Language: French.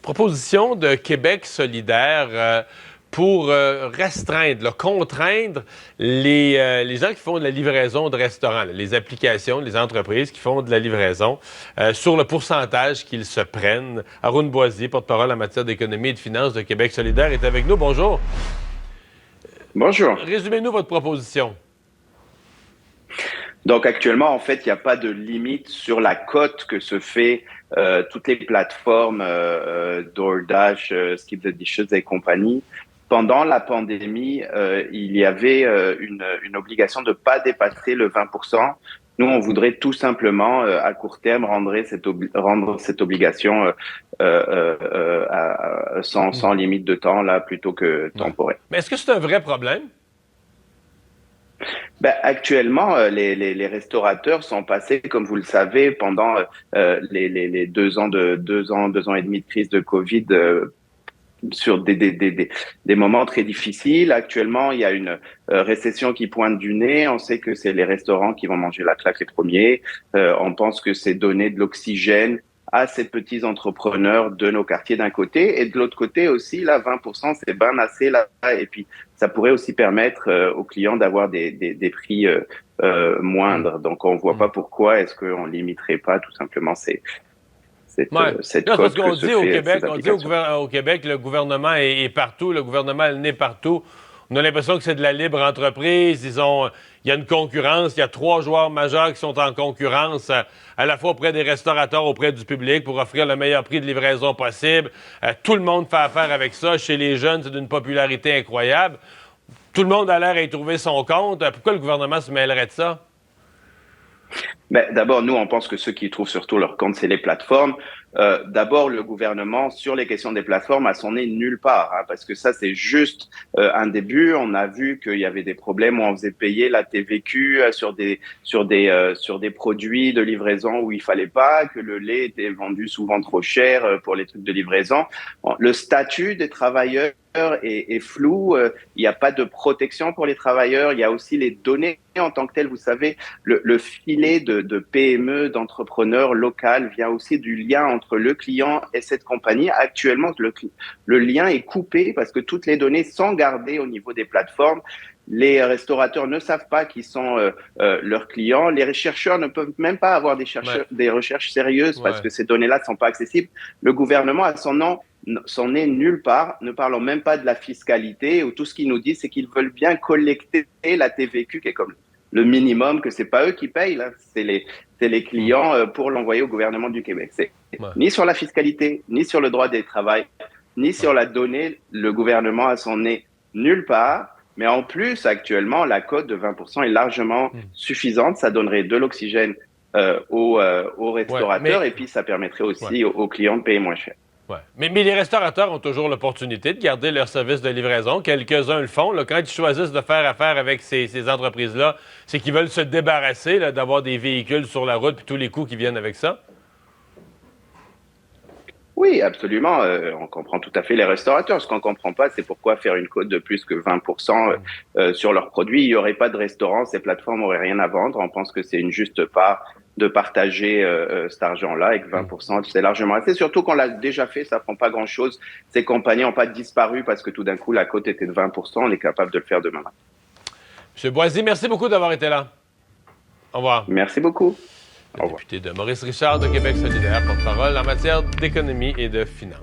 proposition de Québec solidaire pour restreindre, là, contraindre les gens qui font de la livraison de restaurants, là, les applications, les entreprises qui font de la livraison, sur le pourcentage qu'ils se prennent. Arun Boisier, porte-parole en matière d'économie et de finances de Québec solidaire, est avec nous. Bonjour. Bonjour. Résumez-nous votre proposition. Donc actuellement, en fait, il n'y a pas de limite sur la cote que se fait toutes les plateformes DoorDash, Skip the Dishes et compagnie. Pendant la pandémie, il y avait une obligation de ne pas dépasser le 20%. Nous, on voudrait tout simplement, à court terme, rendre cette obligation sans limite de temps, là, plutôt que temporaire. Mais est-ce que c'est un vrai problème? Ben, actuellement, les restaurateurs sont passés, comme vous le savez, pendant les 2 ans et demi de crise de Covid, sur des moments très difficiles. Actuellement, il y a une récession qui pointe du nez. On sait que c'est les restaurants qui vont manger la claque les premiers. On pense que c'est donner de l'oxygène à ces petits entrepreneurs de nos quartiers d'un côté, et de l'autre côté aussi, là, 20%, c'est bien assez là. Et puis, ça pourrait aussi permettre aux clients d'avoir des prix moindres. Donc, on voit pas pourquoi est-ce qu'on limiterait pas tout simplement cette Là, parce qu'on dit au Québec, au Québec, le gouvernement est partout, le gouvernement a le nez partout. On a l'impression que c'est de la libre entreprise. Il y a une concurrence. Il y a 3 joueurs majeurs qui sont en concurrence, à la fois auprès des restaurateurs, auprès du public, pour offrir le meilleur prix de livraison possible. Tout le monde fait affaire avec ça. Chez les jeunes, c'est d'une popularité incroyable. Tout le monde a l'air à y trouver son compte. Pourquoi le gouvernement se mêlerait de ça? Ben, d'abord, nous, on pense que ceux qui trouvent surtout leur compte, c'est les plateformes. D'abord, le gouvernement, sur les questions des plateformes, a son nez nulle part, hein, parce que ça, c'est juste un début. On a vu qu'il y avait des problèmes où on faisait payer la TVQ sur des produits de livraison où il fallait pas, que le lait était vendu souvent trop cher pour les trucs de livraison. Le statut des travailleurs est flou. Il n'y a pas de protection pour les travailleurs. Il y a aussi les données en tant que telles. Vous savez, le filet de PME, d'entrepreneurs locales vient aussi du lien entre le client et cette compagnie. Actuellement, le lien est coupé parce que toutes les données sont gardées au niveau des plateformes. Les restaurateurs ne savent pas qui sont leurs clients. Les chercheurs ne peuvent même pas avoir des recherches sérieuses parce que ces données-là ne sont pas accessibles. Le gouvernement a son nez nulle part, ne parlons même pas de la fiscalité, où tout ce qu'ils nous disent, c'est qu'ils veulent bien collecter la TVQ, qui est comme le minimum, que c'est pas eux qui payent, là, c'est les clients pour l'envoyer au gouvernement du Québec. C'est ni sur la fiscalité, ni sur le droit des travail, ni sur la donnée, le gouvernement a son nez nulle part. Mais en plus, actuellement, la cote de 20% est largement suffisante. Ça donnerait de l'oxygène aux restaurateurs et puis ça permettrait aussi aux clients de payer moins cher. Ouais. Mais les restaurateurs ont toujours l'opportunité de garder leur service de livraison. Quelques-uns le font. Là, quand ils choisissent de faire affaire avec ces entreprises-là, c'est qu'ils veulent se débarrasser là, d'avoir des véhicules sur la route et tous les coûts qui viennent avec ça. Oui, absolument. On comprend tout à fait les restaurateurs. Ce qu'on comprend pas, c'est pourquoi faire une cote de plus que 20% sur leurs produits. Il y aurait pas de restaurants, ces plateformes auraient rien à vendre. On pense que c'est une juste part de partager cet argent-là avec 20%. C'est largement assez. Surtout qu'on l'a déjà fait, ça prend pas grand-chose. Ces compagnies n'ont pas disparu parce que tout d'un coup, la cote était de 20%. On est capable de le faire demain. M. Boisier, merci beaucoup d'avoir été là. Au revoir. Merci beaucoup. Le député de Maurice Richard de Québec solidaire, porte-parole en matière d'économie et de finances.